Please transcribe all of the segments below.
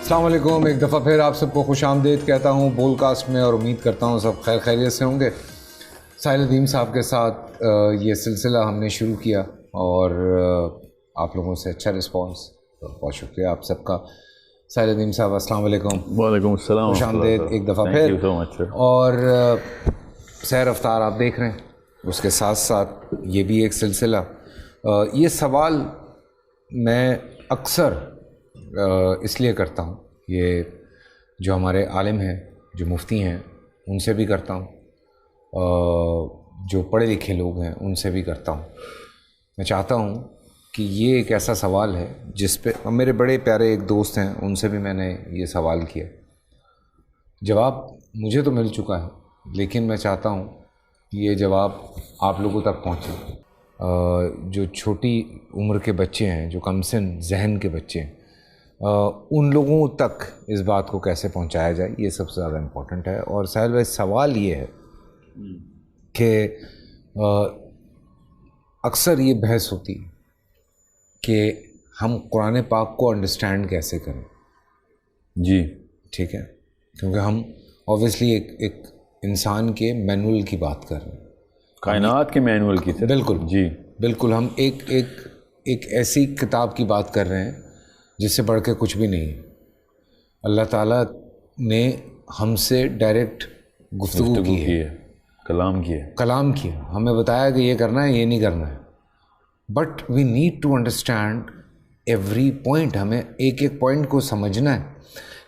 السلام علیکم، ایک دفعہ پھر آپ سب کو خوش آمدید کہتا ہوں بول کاسٹ میں، اور امید کرتا ہوں سب خیر خیریت سے ہوں گے۔ ساحل ندیم صاحب کے ساتھ یہ سلسلہ ہم نے شروع کیا اور آپ لوگوں سے اچھا رسپانس، بہت شکریہ آپ سب کا۔ ساحل ندیم صاحب السلام علیکم۔ وعلیکم السلام، خوش آمدید ایک دفعہ پھر۔ اور سیر افطار آپ دیکھ رہے ہیں، اس کے ساتھ ساتھ یہ بھی ایک سلسلہ، یہ سوال میں اکثر اس لیے کرتا ہوں، یہ جو ہمارے عالم ہیں، جو مفتی ہیں، ان سے بھی کرتا ہوں، جو پڑھے لکھے لوگ ہیں ان سے بھی کرتا ہوں۔ میں چاہتا ہوں کہ یہ ایک ایسا سوال ہے جس پہ میرے بڑے پیارے ایک دوست ہیں، ان سے بھی میں نے یہ سوال کیا، جواب مجھے تو مل چکا ہے، لیکن میں چاہتا ہوں کہ یہ جواب آپ لوگوں تک پہنچے۔ جو چھوٹی عمر کے بچے ہیں، جو کم سن ذہن کے بچے ہیں، ان لوگوں تک اس بات کو کیسے پہنچایا جائے، یہ سب سے زیادہ امپورٹنٹ ہے۔ اور ساحل بھائی، سوال یہ ہے کہ اکثر یہ بحث ہوتی ہے کہ ہم قرآن پاک کو انڈرسٹینڈ کیسے کریں۔ جی ٹھیک ہے، کیونکہ ہم اوبویسلی ایک انسان کے مینول کی بات کر رہے ہیں، کائنات کے مینول کی طرح۔ بالکل جی بالکل، ہم ایک ایسی کتاب کی بات کر رہے ہیں جس سے بڑھ کے کچھ بھی نہیں ہے۔ اللہ تعالیٰ نے ہم سے ڈائریکٹ گفتگو کی ہے، کلام کیا، ہمیں بتایا کہ یہ کرنا ہے، یہ نہیں کرنا ہے، but we need to understand every point, ہمیں ایک ایک پوائنٹ کو سمجھنا ہے۔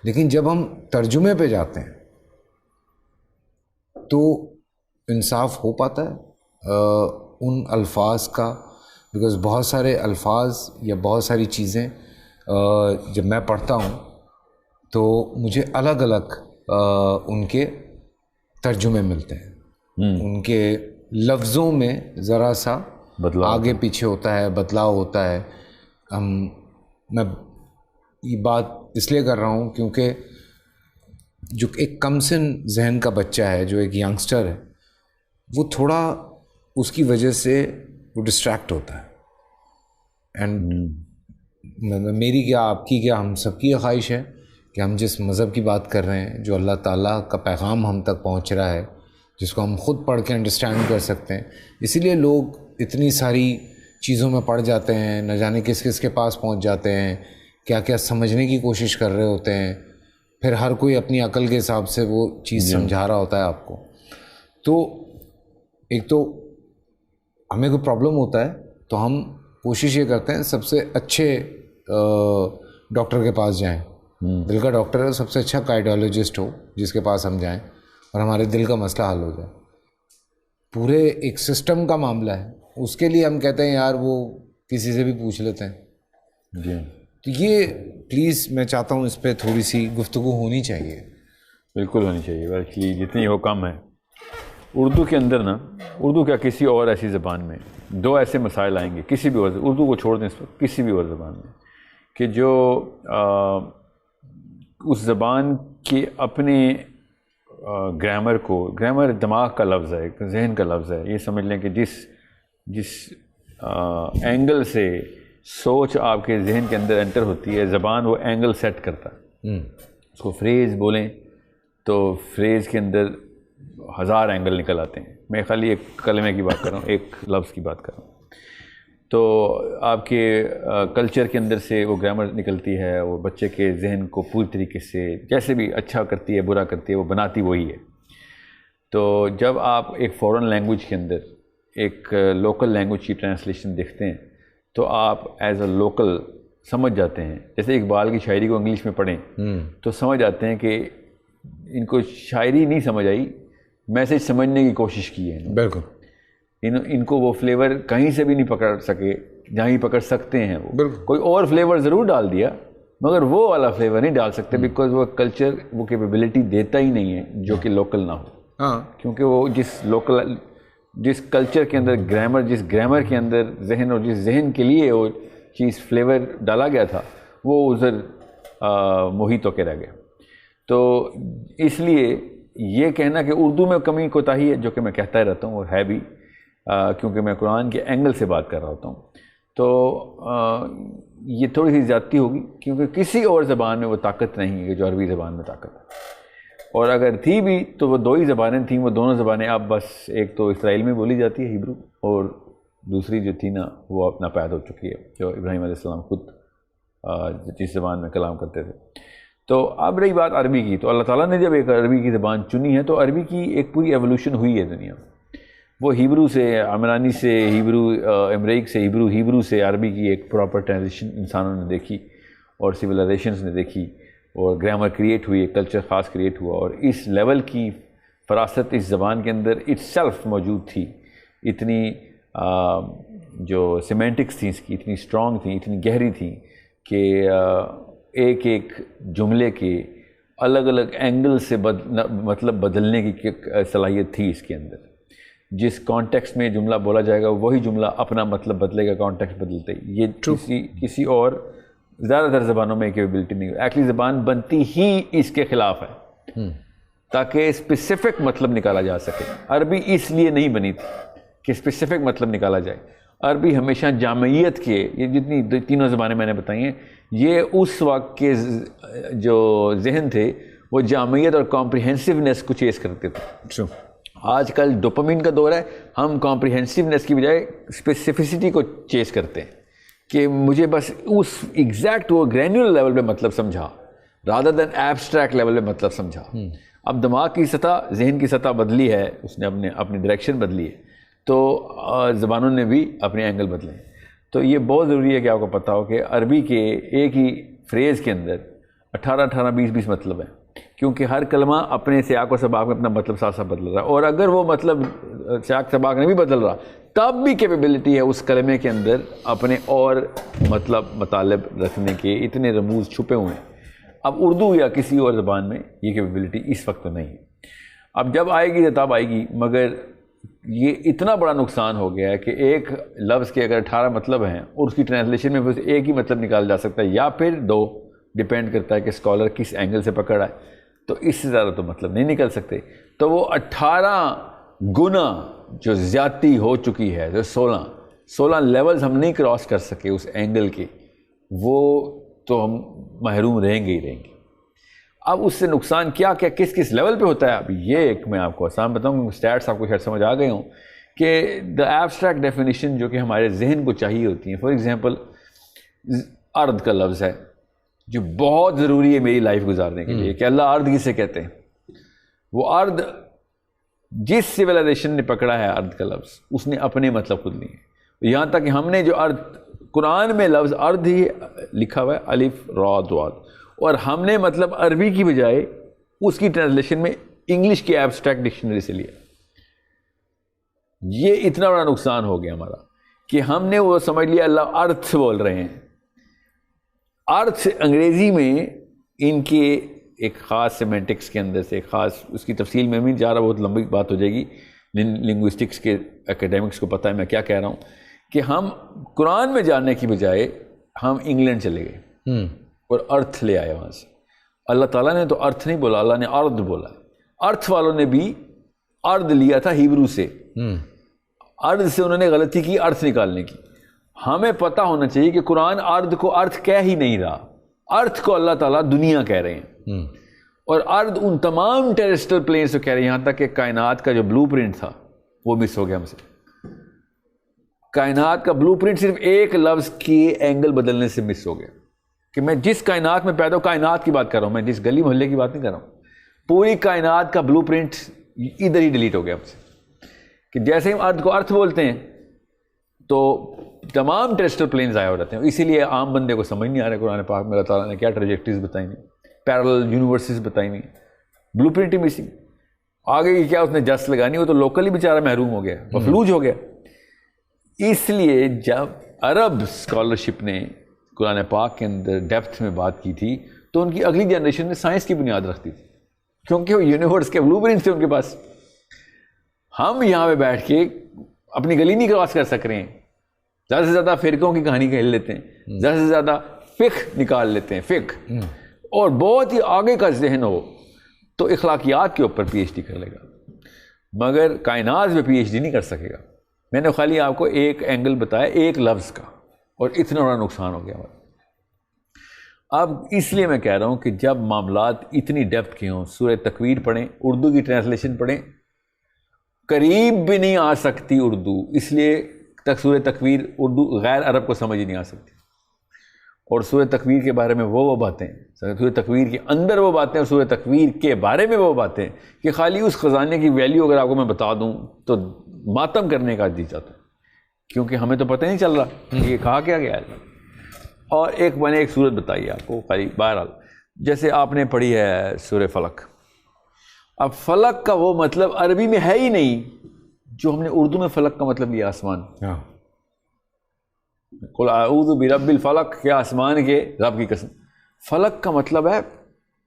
لیکن جب ہم ترجمے پہ جاتے ہیں تو انصاف ہو پاتا ہے ان الفاظ کا، بیکاز بہت سارے الفاظ یا بہت ساری چیزیں جب میں پڑھتا ہوں تو مجھے الگ الگ ان کے ترجمے ملتے ہیں، ان کے لفظوں میں ذرا سا آگے پیچھے ہوتا ہے، بدلاؤ ہوتا ہے۔ میں یہ بات اس لیے کر رہا ہوں کیونکہ جو ایک کم سن ذہن کا بچہ ہے، جو ایک ینگسٹر ہے، وہ تھوڑا اس کی وجہ سے وہ ڈسٹریکٹ ہوتا ہے۔ اینڈ میری کیا، آپ کی کیا، ہم سب کی یہ خواہش ہے کہ ہم جس مذہب کی بات کر رہے ہیں، جو اللہ تعالیٰ کا پیغام ہم تک پہنچ رہا ہے، جس کو ہم خود پڑھ کے انڈرسٹینڈ کر سکتے ہیں، اسی لیے لوگ اتنی ساری چیزوں میں پڑ جاتے ہیں، نہ جانے کس کس کے پاس پہنچ جاتے ہیں، کیا کیا سمجھنے کی کوشش کر رہے ہوتے ہیں، پھر ہر کوئی اپنی عقل کے حساب سے وہ چیز سمجھا رہا ہوتا ہے آپ کو۔ تو ایک تو ہمیں کوئی پرابلم ہوتا ہے تو ہم کوشش یہ کرتے ہیں سب سے اچھے ڈاکٹر کے پاس جائیں، دل کا ڈاکٹر ہے، سب سے اچھا کارڈیالوجسٹ ہو جس کے پاس ہم جائیں اور ہمارے دل کا مسئلہ حل ہو جائے۔ پورے ایک سسٹم کا معاملہ ہے، اس کے لیے ہم کہتے ہیں یار وہ کسی سے بھی پوچھ لیتے ہیں۔ جی، تو یہ پلیز میں چاہتا ہوں اس پہ تھوڑی سی گفتگو ہونی چاہیے۔ بالکل ہونی چاہیے، بلکہ جتنی ہو کم ہے۔ اردو کے اندر نا، اردو کیا کسی اور ایسی زبان میں دو ایسے مسائل آئیں گے، کسی بھی اور، اردو کو چھوڑ دیں اس وقت، کسی بھی اور زبان میں، کہ جو اس زبان کے اپنے گرامر کو، گرامر دماغ کا لفظ ہے، ذہن کا لفظ ہے، یہ سمجھ لیں کہ جس اینگل سے سوچ آپ کے ذہن کے اندر انٹر ہوتی ہے، زبان وہ اینگل سیٹ کرتا ہے۔ اس کو فریز بولیں تو فریز کے اندر ہزار اینگل نکل آتے ہیں۔ میں خالی ایک کلمے کی بات کر رہا ہوں، ایک لفظ کی بات کر رہا ہوں۔ تو آپ کے کلچر کے اندر سے وہ گرامر نکلتی ہے، وہ بچے کے ذہن کو پوری طریقے سے جیسے بھی اچھا کرتی ہے، برا کرتی ہے، وہ بناتی وہی ہے۔ تو جب آپ ایک فورن لینگویج کے اندر ایک لوکل لینگویج کی ٹرانسلیشن دیکھتے ہیں تو آپ ایز اے لوکل سمجھ جاتے ہیں، جیسے اقبال کی شاعری کو انگلش میں پڑھیں تو سمجھ آتے ہیں کہ ان کو شاعری نہیں سمجھ آئی، میسج سمجھنے کی کوشش کی ہے۔ بالکل، ان کو وہ فلیور کہیں سے بھی نہیں پکڑ سکے جہاں ہی پکڑ سکتے ہیں، وہ کوئی اور فلیور ضرور ڈال دیا مگر وہ والا فلیور نہیں ڈال سکتے، بیکاز وہ کلچر وہ کیپیبلٹی دیتا ہی نہیں ہے جو کہ لوکل نہ ہو۔ کیونکہ وہ جس کلچر کے اندر گرامر، جس گرامر کے اندر ذہن، اور جس ذہن کے لیے وہ چیز فلیور ڈالا گیا تھا، وہ ادھر محیط ہو کے رہ گیا۔ تو اس لیے یہ کہنا کہ اردو میں کمی کوتاہی ہے، جو کہ میں کہتا ہی رہتا ہوں، اور ہے بھی، کیونکہ میں قرآن کے اینگل سے بات کر رہا ہوتا ہوں، تو یہ تھوڑی سی زیادتی ہوگی، کیونکہ کسی اور زبان میں وہ طاقت نہیں ہے جو عربی زبان میں طاقت ہے، اور اگر تھی بھی تو وہ 2 ہی زبانیں تھیں، وہ دونوں زبانیں اب بس ایک تو اسرائیل میں بولی جاتی ہے ہیبرو، اور دوسری جو تھی نا وہ اپنا پید ہو چکی ہے، جو ابراہیم علیہ السلام خود جس زبان میں کلام کرتے تھے۔ تو اب رہی بات عربی کی، تو اللہ تعالیٰ نے جب ایک عربی کی زبان چنی ہے تو عربی کی ایک پوری ایولیوشن ہوئی ہے دنیا میں۔ وہ ہیبرو سے، عمرانی سے ہیبرو، امریک سے ہیبرو، ہیبرو سے عربی کی ایک پراپر ٹرانزیشن انسانوں نے دیکھی، اور سویلائزیشنز نے دیکھی، اور گرامر کریٹ ہوئی، ایک کلچر خاص کریٹ ہوا، اور اس لیول کی فراست اس زبان کے اندر اٹ سیلف موجود تھی، اتنی جو سیمینٹکس تھیں اس کی اتنی اسٹرانگ تھیں، اتنی گہری تھیں کہ ایک ایک جملے کے الگ الگ اینگل سے مطلب بدلنے کی صلاحیت تھی اس کے اندر۔ جس کانٹیکسٹ میں جملہ بولا جائے گا وہی جملہ اپنا مطلب بدلے گا کانٹیکسٹ بدلتے، یہ کسی اور زیادہ تر زبانوں میں کیپیبلٹی نہیں ہے۔ ایکچولی زبان بنتی ہی اس کے خلاف ہے تاکہ اسپیسیفک مطلب نکالا جا سکے۔ عربی اس لیے نہیں بنی تھی کہ اسپیسیفک مطلب نکالا جائے، عربی ہمیشہ جامعیت کے، یہ جتنی تینوں زبانیں میں نے بتائی ہیں، یہ اس وقت کے جو ذہن تھے وہ جامعیت اور کمپریہنسونیس کو چیز کرتے تھے۔ آج کل ڈوپامین کا دور ہے، ہم کمپریہنسونیس کی بجائے اسپیسیفسٹی کو چیز کرتے ہیں کہ مجھے بس اس ایگزیکٹ وہ گرینیولر لیول پہ مطلب سمجھا رادر دین ایبسٹریکٹ لیول پہ مطلب سمجھا۔ اب دماغ کی سطح، ذہن کی سطح بدلی ہے، اس نے اپنی ڈائریکشن بدلی ہے، تو زبانوں نے بھی اپنے اینگل بدلے ہیں۔ تو یہ بہت ضروری ہے کہ آپ کو پتہ ہو کہ عربی کے ایک ہی فریز کے اندر 18 20 مطلب ہیں، کیونکہ ہر کلمہ اپنے سیاق و سباق میں اپنا مطلب ساتھ ساتھ بدل رہا ہے، اور اگر وہ مطلب سیاق سباق نہیں بھی بدل رہا تب بھی کیپیبلٹی ہے اس کلمے کے اندر اپنے اور مطلب مطالب رکھنے کے، اتنے رموز چھپے ہوئے ہیں۔ اب اردو یا کسی اور زبان میں یہ کیپیبلٹی اس وقت تو نہیں ہے، اب جب آئے گی تو تب آئے گی، مگر یہ اتنا بڑا نقصان ہو گیا ہے کہ ایک لفظ کے اگر 18 مطلب ہیں اور اس کی ٹرانسلیشن میں بس ایک ہی مطلب نکالا جا سکتا ہے یا پھر 2، ڈیپینڈ کرتا ہے کہ اسکالر کس اینگل سے پکڑا ہے، تو اس سے زیادہ تو مطلب نہیں نکل سکتے۔ تو وہ 18 گنا جو زیادتی ہو چکی ہے، جو 16 لیولز ہم نہیں کراس کر سکے اس اینگل کے، وہ تو ہم محروم رہیں گے ہی رہیں گے۔ اب اس سے نقصان کیا کیا کس لیول پہ ہوتا ہے، اب یہ ایک میں آپ کو آسان بتاؤں، اسٹیٹس آپ کو شاید سمجھ آ گئے ہوں کہ دا ایبسٹریکٹ ڈیفینیشن جو کہ ہمارے ذہن کو چاہیے ہوتی ہیں، فار ایگزامپل ارد کا لفظ ہے جو بہت ضروری ہے میری لائف گزارنے کے لیے، کہ اللہ ارد کسے کہتے ہیں، وہ ارد جس سویلائزیشن نے پکڑا ہے ارد کا لفظ اس نے اپنے مطلب خود لیے، یہاں تک کہ ہم نے جو ارد قرآن میں لفظ ارد ہی لکھا ہوا ہے، الف را ضاد، اور ہم نے مطلب عربی کی بجائے اس کی ٹرانسلیشن میں انگلش کی ایبسٹریکٹ ڈکشنری سے لیا۔ یہ اتنا بڑا نقصان ہو گیا ہمارا کہ ہم نے وہ سمجھ لیا اللہ ارتھ بول رہے ہیں۔ ارتھ انگریزی میں ان کے ایک خاص سیمینٹکس کے اندر سے ایک خاص، اس کی تفصیل میں بھی جا رہا، بہت لمبی بات ہو جائے گی، لنگوسٹکس کے اکیڈیمکس کو پتہ ہے میں کیا کہہ رہا ہوں، کہ ہم قرآن میں جانے کی بجائے ہم انگلینڈ چلے گئے اور ارتھ لے آئے وہاں سے۔ اللہ تعالیٰ نے تو ارتھ نہیں بولا، اللہ نے ارد بولا۔ ارتھ والوں نے بھی ارد لیا تھا ہیبرو سے، ارد سے انہوں نے غلطی کی ارتھ نکالنے کی۔ ہمیں پتہ ہونا چاہیے کہ قرآن ارد کو ارتھ کہہ ہی نہیں رہا، ارتھ کو اللہ تعالیٰ دنیا کہہ رہے ہیں، اور ارد ان تمام ٹیرسٹرل پلینس کو کہہ رہے ہیں، یہاں تک کہ کائنات کا جو بلو پرنٹ تھا وہ مس ہو گیا ہم سے۔ کائنات کا بلو پرنٹ صرف ایک لفظ کے اینگل بدلنے سے مس ہو گیا، کہ میں جس کائنات میں پیدا ہوں، کائنات کی بات کر رہا ہوں، میں جس گلی محلے کی بات نہیں کر رہا ہوں، پوری کائنات کا بلو پرنٹ ادھر ہی ڈیلیٹ ہو گیا ہم سے، کہ جیسے ہم ارتھ کو ارتھ بولتے ہیں تو تمام ٹیرسٹرل پلینز ضائع ہو جاتے ہیں۔ اسی لیے عام بندے کو سمجھ نہیں آ رہا قرآن پاک میں اللہ تعالیٰ نے کیا ٹریجیکٹریز بتائی نہیں، پیرلل یونیورسز بتائی نہیں، بلو پرنٹ ہی مسنگ، آگے کی کیا اس نے جس لگانی، وہ تو لوکلی بیچارہ محروم ہو گیا، مفلوج ہو گیا۔ اس لیے جب عرب اسکالرشپ نے قرآن پاک کے اندر ڈیپتھ میں بات کی تھی تو ان کی اگلی جنریشن نے سائنس کی بنیاد رکھتی تھی، کیونکہ وہ یونیورس کے بلو پرنٹ تھے ان کے پاس۔ ہم یہاں پہ بیٹھ کے اپنی گلی نہیں کراس کر سک رہے ہیں، زیادہ سے زیادہ فرقوں کی کہانی کھیل لیتے ہیں، زیادہ سے زیادہ فقہ نکال لیتے ہیں، فقہ، اور بہت ہی آگے کا ذہن ہو تو اخلاقیات کے اوپر پی ایچ ڈی کر لے گا، مگر کائنات میں پی ایچ ڈی نہیں کر سکے گا۔ میں نے خالی آپ کو ایک اینگل بتایا ایک لفظ کا، اور اتنا بڑا نقصان ہو گیا ہمارا۔ اب اس لیے میں کہہ رہا ہوں کہ جب معاملات اتنی ڈیپتھ کے ہوں، سورہ تکویر پڑھیں، اردو کی ٹرانسلیشن پڑھیں، قریب بھی نہیں آ سکتی اردو، اس لیے سورہ تکویر اردو غیر عرب کو سمجھ ہی نہیں آ سکتی. اور سورہ تکویر کے بارے میں وہ باتیں، سورہ تکویر کے اندر وہ باتیں، اور سورہ تکویر کے بارے میں وہ باتیں کہ خالی اس خزانے کی ویلیو اگر آپ کو میں بتا دوں تو ماتم کرنے کا جی چاہتا ہوں، کیونکہ ہمیں تو پتہ نہیں چل رہا کہ یہ کہا کیا گیا ہے. اور میں نے ایک صورت بتائی آپ کو خالی. بہرحال جیسے آپ نے پڑھی ہے سورہ فلق، اب فلق کا وہ مطلب عربی میں ہے ہی نہیں جو ہم نے اردو میں فلق کا مطلب لیا آسمان. قل اعوذ برب الفلق، کیا آسمان کے رب کی قسم. فلق کا مطلب ہے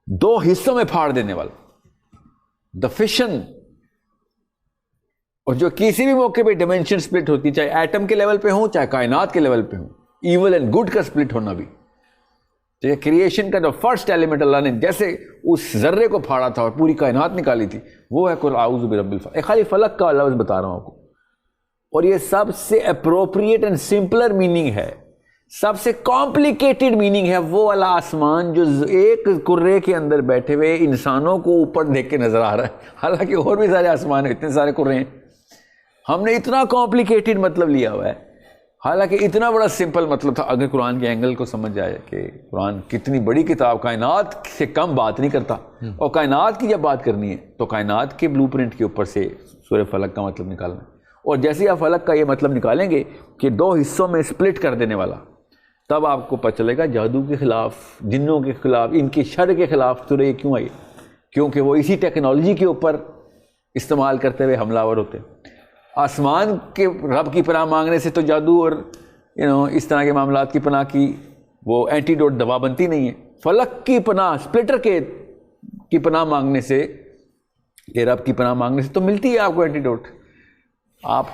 2 حصوں میں پھاڑ دینے والا، دا فشن. اور جو کسی بھی موقع پہ ڈائمینشن سپلٹ ہوتی ہے، چاہے ایٹم کے لیول پہ ہوں چاہے کائنات کے لیول پہ ہوں، ایول اینڈ گڈ کا سپلٹ ہونا بھی. تو یہ کریشن کا جو فرسٹ ایلیمنٹ اللہ نے جیسے اس ذرے کو پھاڑا تھا اور پوری کائنات نکالی تھی، وہ ہے قل اعوذ برب الفلق. خالی فلق کا لفظ بتا رہا ہوں آپ کو، اور یہ سب سے اپروپریٹ اینڈ سمپلر میننگ ہے. سب سے کمپلیکیٹڈ میننگ ہے وہ والا آسمان جو ایک کرے کے اندر بیٹھے ہوئے انسانوں کو اوپر دیکھ کے نظر آ رہا ہے، حالانکہ اور بھی سارے آسمان ہیں، اتنے سارے کرے ہیں. ہم نے اتنا کمپلیکیٹڈ مطلب لیا ہوا ہے، حالانکہ اتنا بڑا سمپل مطلب تھا. اگر قرآن کے اینگل کو سمجھ جائے کہ قرآن کتنی بڑی کتاب، کائنات سے کم بات نہیں کرتا، اور کائنات کی جب بات کرنی ہے تو کائنات کے بلو پرنٹ کے اوپر سے سورہ فلق کا مطلب نکالنا ہے. اور جیسے ہی آپ فلق کا یہ مطلب نکالیں گے کہ 2 حصوں میں سپلٹ کر دینے والا، تب آپ کو پتہ چلے گا جادو کے خلاف، جنوں کے خلاف، ان کے شر کے خلاف سورہ یہ کیوں آئی، کیونکہ وہ اسی ٹیکنالوجی کے اوپر استعمال کرتے ہوئے حملہ آور ہوتے. آسمان کے رب کی پناہ مانگنے سے تو جادو اور اس طرح کے معاملات کی پناہ کی وہ اینٹی ڈوٹ دوا بنتی نہیں ہے. فلق کی پناہ، سپلٹر کی پناہ مانگنے سے، کہ رب کی پناہ مانگنے سے تو ملتی ہے آپ کو اینٹی ڈوٹ. آپ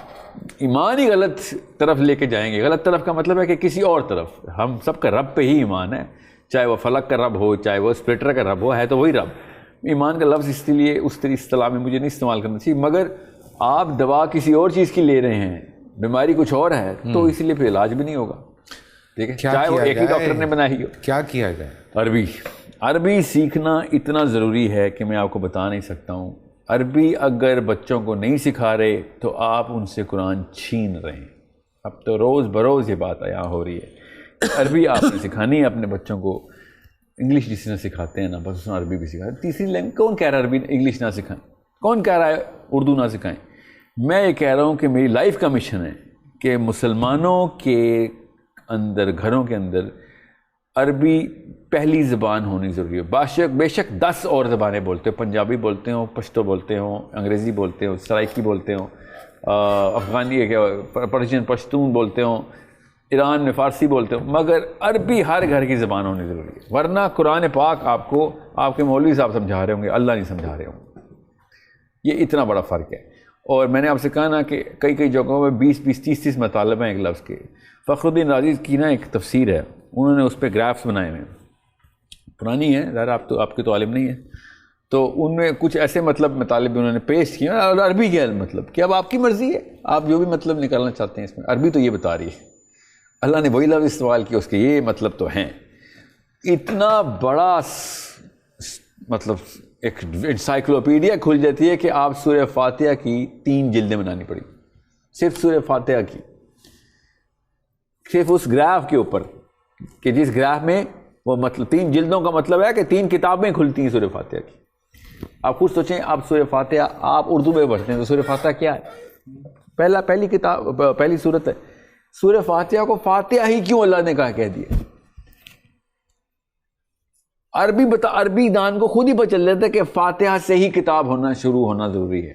ایمان ہی غلط طرف لے کے جائیں گے. غلط طرف کا مطلب ہے کہ کسی اور طرف. ہم سب کا رب پہ ہی ایمان ہے، چاہے وہ فلق کا رب ہو چاہے وہ سپلٹر کا رب ہو، ہے تو وہی رب. ایمان کا لفظ اس لیے اس اصطلاح میں مجھے نہیں استعمال کرنا چاہیے. مگر آپ دوا کسی اور چیز کی لے رہے ہیں، بیماری کچھ اور ہے، تو اس لیے پھر علاج بھی نہیں ہوگا. ٹھیک ہے، چاہے وہ ایک ہی ڈاکٹر نے بنائی ہو. کیا کیا جائے؟ عربی سیکھنا اتنا ضروری ہے کہ میں آپ کو بتا نہیں سکتا ہوں. عربی اگر بچوں کو نہیں سکھا رہے تو آپ ان سے قرآن چھین رہے ہیں. اب تو روز بروز یہ بات یہاں ہو رہی ہے. عربی آپ نے سکھانی ہے اپنے بچوں کو. انگلش جس نے سکھاتے ہیں نا، بس اس نے عربی بھی سکھاتے. تیسری لینگویج کون کہہ رہا ہے عربی انگلش نہ سکھائیں؟ کون کہہ رہا ہے اردو نہ سکھائیں؟ میں یہ کہہ رہا ہوں کہ میری لائف کا مشن ہے کہ مسلمانوں کے اندر، گھروں کے اندر عربی پہلی زبان ہونی ضروری ہے. بے شک 10 اور زبانیں بولتے ہو، پنجابی بولتے ہوں، پشتو بولتے ہوں، انگریزی بولتے ہوں، سرائکی بولتے ہوں، افغانی پرشین پشتون بولتے ہوں، ایران میں فارسی بولتے ہوں، مگر عربی ہر گھر کی زبان ہونی ضروری ہے. ورنہ قرآن پاک آپ کو آپ کے مولوی صاحب سمجھا رہے ہوں گے، اللہ نہیں سمجھا رہے ہوں گے. یہ اتنا بڑا فرق ہے. اور میں نے آپ سے کہا نا کہ کئی جگہوں میں 20 30 مطالب ہیں ایک لفظ کے. فخر الدین رازی کی نا ایک تفسیر ہے، انہوں نے اس پہ گرافس بنائے ہوئے ہیں، پرانی ہے ظاہر، آپ کے تو عالم نہیں ہے، تو ان میں کچھ ایسے مطلب مطالب انہوں نے پیش کیے. اور عربی کے مطلب کہ اب آپ کی مرضی ہے، آپ جو بھی مطلب نکالنا چاہتے ہیں اس میں. عربی تو یہ بتا رہی ہے، اللہ نے وہی لفظ استعمال کیا، اس کے یہ مطلب تو ہیں. اتنا بڑا مطلب ایک انسائکلوپیڈیا کھل جاتی ہے کہ آپ سورہ فاتحہ کی 3 جلدیں بنانی پڑی، صرف سورہ فاتحہ کی، صرف اس گراف کے اوپر، کہ جس گراف میں وہ مطلب 3 جلدوں کا مطلب ہے کہ 3 کتابیں کھلتی ہیں سورہ فاتحہ کی. آپ خود سوچیں، آپ سورہ فاتحہ آپ اردو میں پڑھتے ہیں تو سورہ فاتحہ کیا ہے؟ پہلی کتاب، پہلی سورت ہے. سورہ فاتحہ کو فاتحہ ہی کیوں اللہ نے کہہ دیا؟ عربی دان کو خود ہی پتہ چل جاتا ہے کہ فاتحہ سے ہی کتاب شروع ہونا ضروری ہے.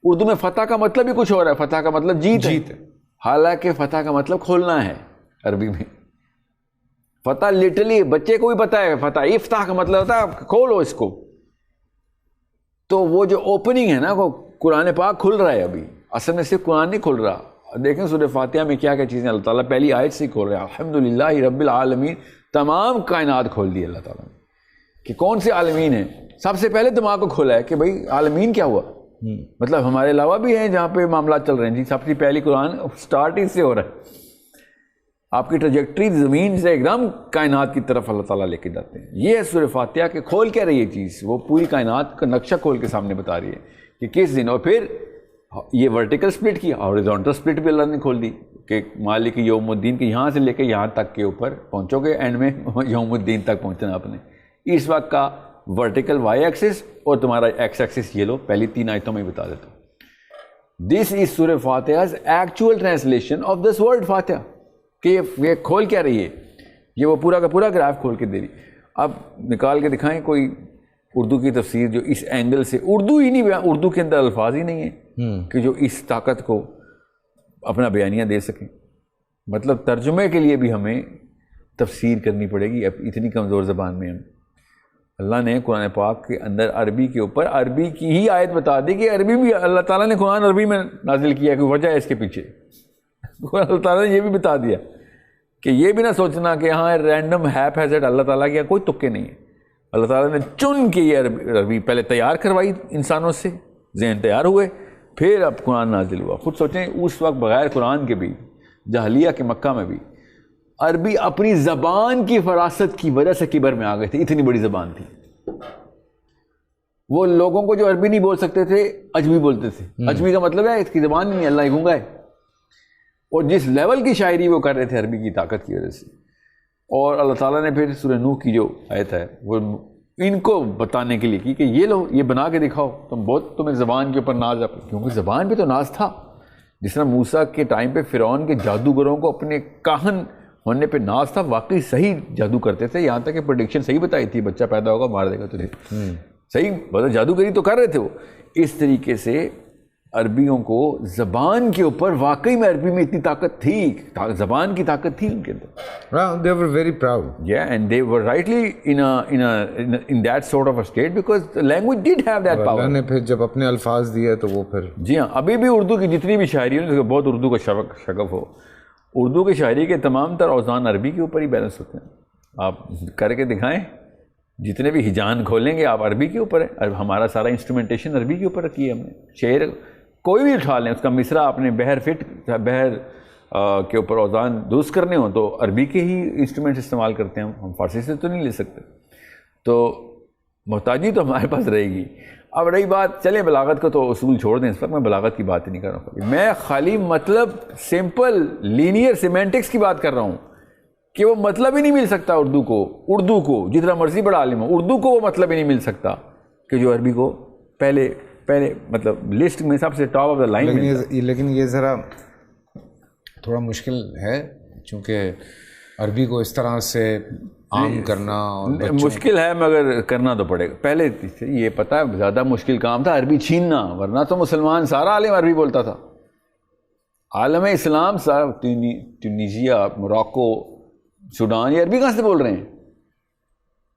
اردو میں فتح کا مطلب ہی کچھ اور ہے. فتح کا مطلب جیت ہے، حالانکہ فتح کا مطلب کھولنا ہے. عربی میں فتح لٹرلی بچے کو بھی پتہ ہے، فتح افتح کا مطلب ہوتا ہے کھولو اس کو. تو وہ جو اوپننگ ہے نا، وہ قرآن پاک کھل رہا ہے. ابھی اصل میں صرف قرآن نہیں کھل رہا. دیکھیں سورہ فاتحہ میں کیا چیزیں اللہ تعالیٰ پہلی آیت سے کھول رہا ہے. الحمدللہ رب العالمین، تمام کائنات کھول دی اللہ تعالیٰ نے. کہ کون سے عالمین ہیں؟ سب سے پہلے دماغ کو کھولا ہے کہ بھئی عالمین کیا ہوا، مطلب ہمارے علاوہ بھی ہیں جہاں پہ معاملات چل رہے ہیں. جی سب سے پہلی قرآن سٹارٹ اس سے ہو رہا ہے. آپ کی ٹریجیکٹری زمین سے ایک دم کائنات کی طرف اللہ تعالیٰ لے کے جاتے ہیں. یہ ہے سورہ فاتحہ کہ کھول کیا رہی ہے چیز, وہ پوری کائنات کا نقشہ کھول کے سامنے بتا رہی ہے کہ کس دن. اور پھر یہ ورٹیکل سپلٹ کیا, ہاریزونٹل سپلٹ بھی اللہ نے کھول دی کہ مالک یوم الدین کے یہاں سے لے کے یہاں تک کے اوپر پہنچو گے, اینڈ میں یوم الدین تک پہنچنا آپ نے. اس وقت کا ورٹیکل وائی ایکسس اور تمہارا ایکس ایکسس یہ لو, پہلی 3 آیتوں میں بتا دیتا ہوں. دس از سورہ فاتحہ's actual translation of this word Fatiha, کہ یہ کھول کیا رہی ہے, یہ وہ پورا کا پورا گراف کھول کے دے رہی. اب نکال کے دکھائیں کوئی اردو کی تفسیر جو اس اینگل سے, اردو ہی نہیں, اردو کے اندر الفاظ ہی نہیں ہیں کہ جو اس طاقت کو اپنا بیانیہ دے سکیں. مطلب ترجمے کے لیے بھی ہمیں تفسیر کرنی پڑے گی اتنی کمزور زبان میں. ہم اللہ نے قرآن پاک کے اندر عربی کے اوپر عربی کی ہی آیت بتا دی کہ عربی بھی اللہ تعالیٰ نے قرآن عربی میں نازل کیا, کہ وجہ ہے اس کے پیچھے. اللہ تعالیٰ نے یہ بھی بتا دیا کہ یہ بھی نہ سوچنا کہ ہاں رینڈم ہیپ ہیزڈ اللہ تعالیٰ کیا کوئی تکے نہیں ہے. اللہ تعالیٰ نے چن کے یہ عربی پہلے تیار کروائی انسانوں سے, ذہن تیار ہوئے, پھر اب قرآن نازل ہوا. خود سوچیں اس وقت بغیر قرآن کے بھی جاہلیہ کے مکہ میں بھی عربی اپنی زبان کی فراست کی وجہ سے کبر میں آ گئے تھے. اتنی بڑی زبان تھی. وہ لوگوں کو جو عربی نہیں بول سکتے تھے عجمی بولتے تھے. عجمی کا مطلب ہے اس کی زبان نہیں, اللہ ہی گونگا ہے. اور جس لیول کی شاعری وہ کر رہے تھے عربی کی طاقت کی وجہ سے. اور اللہ تعالیٰ نے پھر سورہ نوح کی جو آیت ہے وہ ان کو بتانے کے لیے کی کہ یہ لو, یہ بنا کے دکھاؤ, تمہیں زبان کے اوپر ناز ہے. کیونکہ زبان پہ تو ناز تھا. جس طرح موسیٰ کے ٹائم پہ فرعون کے جادوگروں کو اپنے کاہن ہونے پہ ناز تھا, واقعی صحیح جادو کرتے تھے, یہاں تک کہ پریڈکشن صحیح بتائی تھی, بچہ پیدا ہوگا مار دے گا تجھے. صحیح مطلب جادوگری تو کر رہے تھے وہ. اس طریقے سے عربیوں کو زبان کے اوپر واقعی میں عربی میں اتنی طاقت تھی, زبان کی طاقت تھی ان کے اندر. They were very proud. Yeah, and they were rightly in that sort of a state because the language did have that power. اللہ نے پھر جب اپنے الفاظ دیے تو وہ پھر جی ہاں, ابھی بھی اردو کی جتنی بھی شاعری ہے, بہت اردو کا شغف ہو, اردو کی شاعری کے تمام تر اوزان عربی کے اوپر ہی بیلنس ہوتے ہیں. آپ کر کے دکھائیں, جتنے بھی ہجان کھولیں گے آپ عربی کے اوپر ہے. ہمارا سارا انسٹرومنٹیشن عربی کے اوپر رکھی ہے ہم نے. شعر کوئی بھی اٹھا لیں, اس کا مصرع اپنے بحر کے اوپر اوزان درست کرنے ہوں تو عربی کے ہی انسٹرومنٹس استعمال کرتے ہیں ہم فارسی سے تو نہیں لے سکتے. تو محتاجی تو ہمارے پاس رہے گی. اب رہی بات, چلیں بلاغت کا تو اصول چھوڑ دیں, اس وقت میں بلاغت کی بات ہی نہیں کر رہا ہوں. میں خالی مطلب سمپل لینئر سیمینٹکس کی بات کر رہا ہوں کہ وہ مطلب ہی نہیں مل سکتا اردو کو جتنا مرضی بڑا عالم ہو, اردو کو وہ مطلب ہی نہیں مل سکتا کہ جو عربی کو پہلے مطلب لسٹ میں سب سے ٹاپ آف دا لائن. لیکن یہ ذرا تھوڑا مشکل ہے چونکہ عربی کو اس طرح سے عام کرنا مشکل ہے, مگر کرنا تو پڑے گا. پہلے یہ پتہ ہے زیادہ مشکل کام تھا عربی چھیننا, ورنہ تو مسلمان سارا عالم عربی بولتا تھا. عالم اسلام سارا ٹونیشیا, موراکو, سوڈان, یہ عربی کہاں سے بول رہے ہیں؟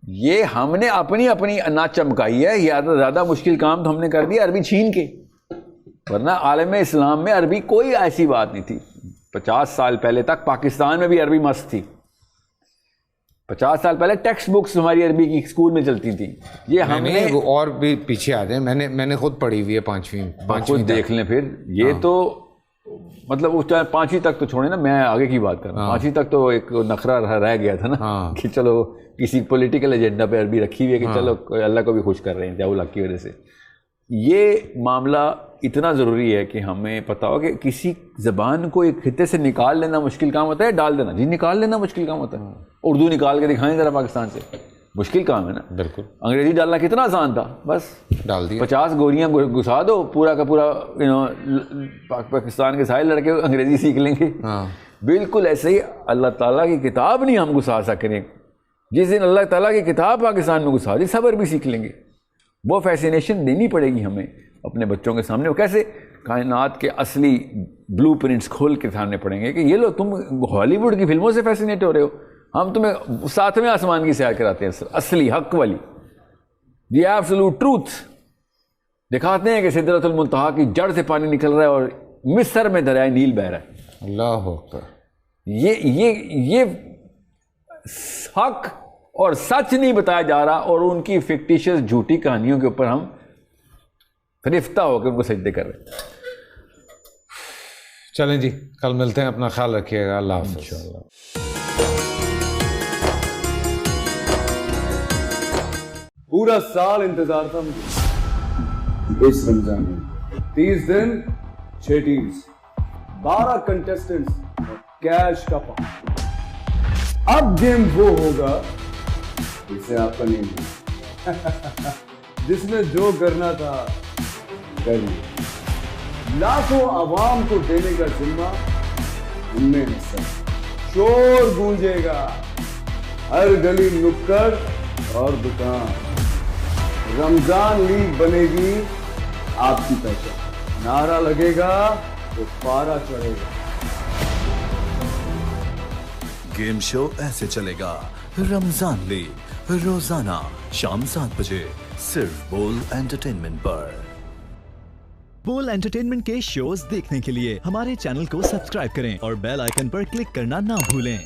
یہ ہم نے اپنی انا چمکائی ہے. یا تو زیادہ مشکل کام تو ہم نے کر دیا عربی چھین کے, ورنہ عالم اسلام میں عربی کوئی ایسی بات نہیں تھی. 50 سال پہلے تک پاکستان میں بھی عربی مست تھی. 50 سال پہلے ٹیکسٹ بکس ہماری عربی کی اسکول میں چلتی تھیں. یہ ہم نے اور بھی پیچھے آ جائیں, میں نے خود پڑھی ہوئی ہے پانچویں دیکھ لیں. پھر یہ تو مطلب اس ٹائم 5ویں تک تو چھوڑیں نا, میں آگے کی بات کر رہا ہوں. 5ویں تک تو ایک نخرہ رہ گیا تھا نا کہ چلو کسی پولیٹیکل ایجنڈا پہ عربی رکھی ہوئی ہے کہ چلو اللہ کو بھی خوش کر رہے ہیں ضیاء الحق کی وجہ سے. یہ معاملہ اتنا ضروری ہے کہ ہمیں پتہ ہو کہ کسی زبان کو ایک خطے سے نکال لینا مشکل کام ہوتا ہے, ڈال دینا جی نکال لینا مشکل کام ہوتا ہے. اردو نکال کے دکھائیں ذرا پاکستان سے, مشکل کام ہے نا. بالکل. انگریزی ڈالنا کتنا آسان تھا, بس ڈال دیا. 50 گوریاں گھسا دو, پورا کا پورا پاکستان کے سارے لڑکے انگریزی سیکھ لیں گے. بالکل ایسے ہی اللہ تعالیٰ کی کتاب نہیں ہم گھسا سکیں. جس دن اللہ تعالیٰ کی کتاب پاکستان میں گھسا دی, صبر بھی سیکھ لیں گے. وہ فیسینیشن دینی پڑے گی ہمیں اپنے بچوں کے سامنے. وہ کیسے کائنات کے اصلی بلو پرنٹس کھول کے سامنے پڑیں گے کہ یہ لو تم ہالی ووڈ کی فلموں سے فیسینیٹ ہو رہے ہو, ہم تمہیں 7ویں آسمان کی سیر کراتے ہیں, اصلی حق والی دی ایبسولوٹ ٹروتھ دکھاتے ہیں کہ سدرۃ المنتہا کی جڑ سے پانی نکل رہا ہے اور مصر میں دریائے نیل بہہ رہا ہے. اللہ اکبر. یہ حق اور سچ نہیں بتایا جا رہا, اور ان کی فکٹیشس جھوٹی کہانیوں کے اوپر ہم فریفتہ ہو کے ان کو سجدے کر رہے ہیں. چلیں جی، کل ملتے ہیں، اپنا خیال رکھیے گا، اللہ حافظ. انشاءاللہ. پورا سال انتظار تھا مجھے اس رمضان میں. 30 دن 6 ٹیمز، 12 کنٹیسٹنٹس، کیش کا پاؤں. اب گیم وہ ہوگا جسے آپ کا نہیں ہے، جس میں جو کرنا تھا کر لیا. لاکھوں عوام کو دینے کا ذمہ ہم نے ہے سر. شور گونجے گا ہر گلی نکڑ اور دکان. رمضان لیگ بنے گی آپ کی پہچان. نعرہ لگے گا تو پارا چڑھے گا. گیم شو ایسے چلے گا. رمضان لیگ روزانہ شام 7 بجے صرف بول انٹرٹینمنٹ پر. بول انٹرٹینمنٹ کے شوز دیکھنے کے لیے ہمارے چینل کو سبسکرائب کریں اور بیل آئیکن پر کلک کرنا نہ بھولیں.